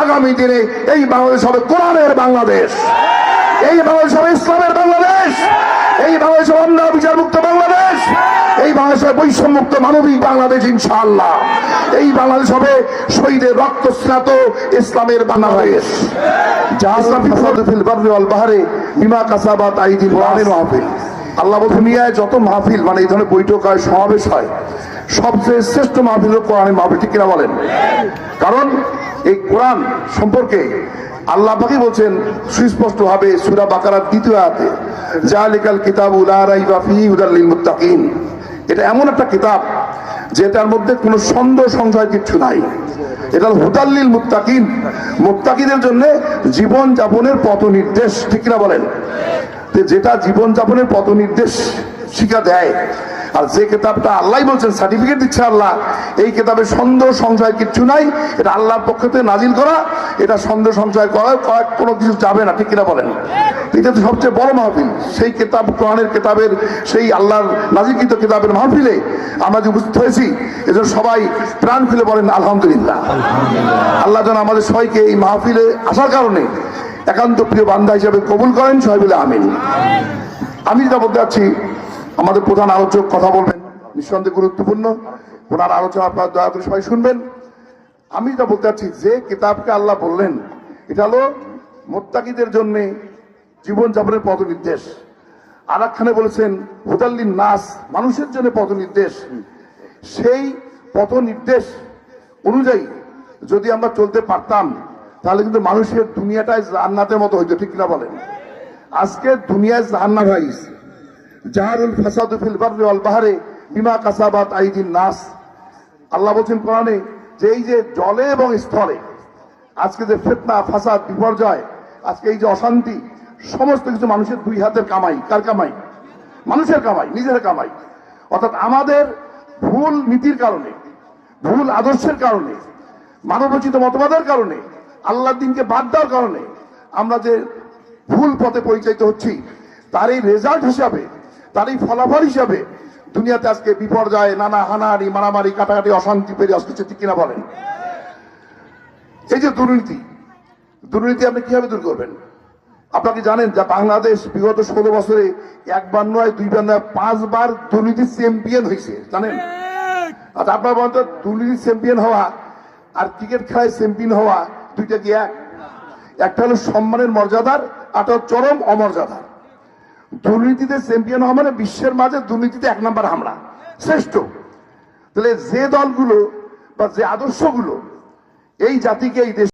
আগামী দিনে এই বাংলাদেশ হবে কোরআনের বাংলাদেশ, এই বাংলাদেশ হবে ইসলামের বাংলাদেশ, এই বাংলাদেশ হবে অন্যায় বিচার মুক্ত বাংলাদেশ, এই বাংলাদেশ হবে বৈষম্যমুক্ত মানবিক বাংলাদেশ ইনশাআল্লাহ। এই বাংলাদেশ হবে শহীদের রক্ত স্নাত ইসলামের বাংলাদেশ। আল্লাহ দুনিয়ায় যত মাহফিল মানে এই ধরনের বৈঠক হয়, সমাবেশ হয়, সবচেয়ে শ্রেষ্ঠ মাহফিল কোরআনের মাহফিল, ঠিক কিনা বলেন? কারণ এই কোরআন সম্পর্কে আল্লাহ পাকই বলছেন সুস্পষ্ট ভাবে সূরা বাকারার 2য় আয়াতে, জালিকাল কিতাবু লা রাইবা ফীহি হুদাল লিল মুত্তাকিন। এটা এমন একটা কিতাব যেটার মধ্যে কোনো সন্দেহ সংশয় কিছু নাই। এটা হুদাল লিল মুত্তাকিন, মুত্তাকিদের জন্য জীবন যাপনের পথ নির্দেশ, ঠিক কিনা বলেন? যেটা জীবন যাপনের পথ নির্দেশ শিক্ষা দেয়, আর যে কিতাবটা আল্লাহ বলছেন সার্টিফিকেট দিচ্ছে আল্লাহ, এই কিতাবে সন্দেহ সংশয় কিচ্ছু নাই, এটা আল্লাহর পক্ষ থেকে নাজিল করা, এটা সন্দেহ সংশয় করা কোনো কিছু যাবে না, ঠিক কিনা বলেন? এটা তো সবচেয়ে বড় মাহফিল, সেই কিতাব কোরআনের কিতাবের, সেই আল্লাহর নাজিলকৃত কিতাবের মাহফিলে আমরা যে উপস্থিত হয়েছি, এজন্য সবাই প্রাণ খুলে বলেন আলহামদুলিল্লাহ। আল্লাহ যেন আমাদের সবাইকে এই মাহফিলে আসার কারণে একান্ত প্রিয় বান্দা হিসেবে কবুল করেন, সবাই বলে আমিন। আমি যেটা বলতে চাচ্ছি, আমাদের প্রধান আলোচক কথা বলবেন, নিঃসন্দেহে গুরুত্বপূর্ণ ওনার আলোচনা আপনারা দয়া করে সবাই শুনবেন। আমি যেটা বলতে চাচ্ছি, যে কিতাবকে আল্লাহ বললেন এটা হলো মুত্তাকিদের জন্য জীবনযাপনের পথ নির্দেশ। আর একখানে বলেছেন হুদাল্লিন নাস, মানুষের জন্য পথ নির্দেশ। সেই পথ নির্দেশ অনুযায়ী যদি আমরা চলতে পারতাম তাহলে কিন্তু মানুষের দুনিয়াটাই জান্নাতের মতো হইতো, ঠিক কিনা বলেন? আজকে দুনিয়ায় জাহান্নাম হয়ে গেছে। জাহারুল ফাসাদু ফিল বাররি ওয়াল বাহরি বিমা কাসাবাত আইদিন নাস। আল্লাহ বলছেন কোরআনে যে এই যে জলে এবং স্থলে আজকে যে ফিতনা, ফাসাদ, বিপর্যয়, আজকে এই যে অশান্তি, সমস্ত কিছু মানুষের দুই হাতের কামাই। কার কামাই? মানুষের কামাই, নিজের কামাই। অর্থাৎ আমাদের ভুল নীতির কারণে, ভুল আদর্শের কারণে, মানবরচিত মতবাদের কারণে, আল্লাহর দিনকে বাদ দেওয়ার কারণে আমরা যে ভুল পথে পরিচালিত হচ্ছি, তার এই রেজাল্ট হিসাবে, তার এই ফলাফল হিসাবে দুনিয়াতে আজকে বিপর্যয়, নানা হানাহানি, মারামারি, কাটাকাটি, অশান্তি পেরিয়ে আসছে, ঠিক কিনা বলেন? এই যে দুর্নীতি, দুর্নীতি আপনি কিভাবে দূর করবেন? আপনাকে জানেন যে বাংলাদেশ বিগত 16 বছরে একবার নয়, দুইবার নয়, 5 বার দুর্নীতির চ্যাম্পিয়ন হয়েছে, জানেন? আচ্ছা আপনার বলেন তো, দুর্নীতির চ্যাম্পিয়ন হওয়া আর ক্রিকেট খেলায় চ্যাম্পিয়ন হওয়া দুইটা কি এক? একটা হলো সম্মানের মর্যাদার, আর চরম অমর্যাদার। দুর্নীতিতে চ্যাম্পিয়ন হওয়া মানে বিশ্বের মাঝে দুর্নীতিতে 1 নম্বর হামলা, শ্রেষ্ঠ। তাহলে যে দলগুলো বা যে আদর্শগুলো এই জাতিকে, এই দেশ